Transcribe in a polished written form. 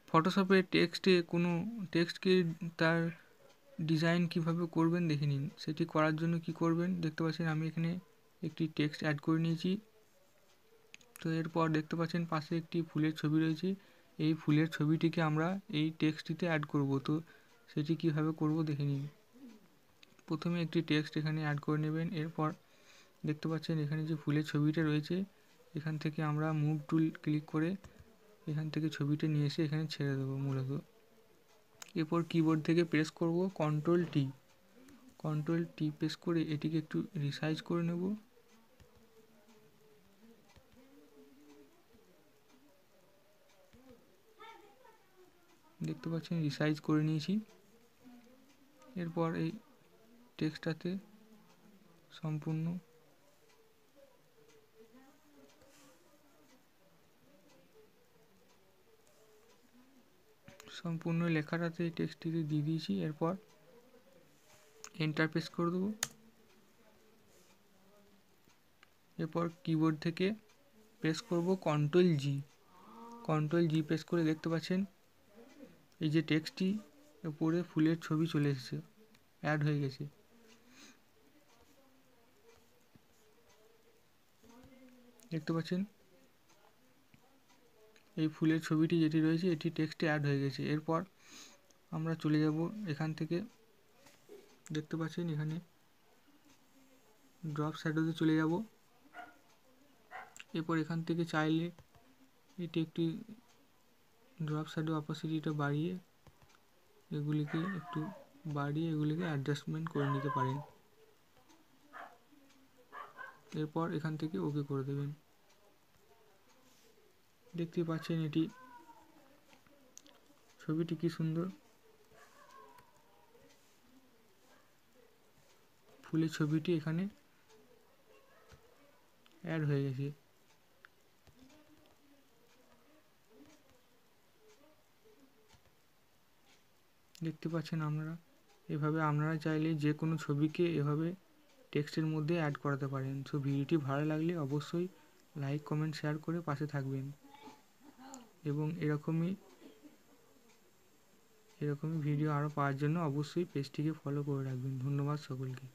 ফটোশপে কোনো টেক্সটকে তার ডিজাইন কিভাবে করবেন দেখে নিন। সেটি করার জন্য কি করবেন, দেখতে পাচ্ছেন আমি এখানে একটি টেক্সট অ্যাড করে নিয়েছি। তো এরপর দেখতে পাচ্ছেন পাশে একটি ফুলের ছবি রয়েছে। এই ফুলের ছবিটিকে আমরা এই টেক্সটটিতে অ্যাড করব। তো সেটি কিভাবে করব দেখে নিন। প্রথমে একটি টেক্সট এখানে অ্যাড করে নেবেন। এরপর দেখতে পাচ্ছেন এখানে যে ফুলের ছবিটা রয়েছে, এখান থেকে আমরা মুভ টুল ক্লিক করে এখান থেকে ছবিটা নিয়ে এসে এখানে ছেড়ে দেবো মূলত। এরপর কিবোর্ড থেকে প্রেস করব কন্ট্রোল টি প্রেস করে এটিকে একটু রিসাইজ করে নেব। দেখতে পাচ্ছেন রিসাইজ করে নিয়েছি। এরপর এই টেক্সটটাতে সম্পূর্ণ লেখাটাতে এই টেক্সটটিতে দিয়ে দিয়েছি। এরপর এন্টার প্রেস করে দেবো। এরপর কিবোর্ড থেকে প্রেস করব কন্ট্রোল জি প্রেস করে দেখতে পাচ্ছেন এই যে টেক্সটটি উপরে ফুলের ছবি চলে এসেছে, অ্যাড হয়ে গেছে। দেখতে পাচ্ছেন এই ফুলের ছবিটি যেটি রয়েছে এটি টেক্সটে অ্যাড হয়ে গেছে। এরপর আমরা চলে যাব এখান থেকে, দেখতে পাচ্ছেন এখানে ড্রপ শ্যাডোতে চলে যাব। এরপর এখান থেকে চাইলে এটি একটি ড্রপ শ্যাডো অপাসিটিটা বাড়িয়ে এগুলিকে অ্যাডজাস্টমেন্ট করে নিতে পারেন। এরপর এখান থেকে ওকে করে দেবেন। দেখতে পাচ্ছেন এটি ছবিটি কি সুন্দর, ফুলের ছবিটি এখানে অ্যাড হয়ে গেছে। দেখতে পাচ্ছেন এভাবে আপনারা চাইলে যে কোনো ছবিকে এভাবে টেক্সটের মধ্যে অ্যাড করাতে পারেন। সো ভিডিওটি ভালো লাগলে অবশ্যই লাইক কমেন্ট শেয়ার করে পাশে থাকবেন এবং এরকমই ভিডিও আরও পাওয়ার জন্য অবশ্যই পেজটিকে ফলো করে রাখবেন। ধন্যবাদ সকলকে।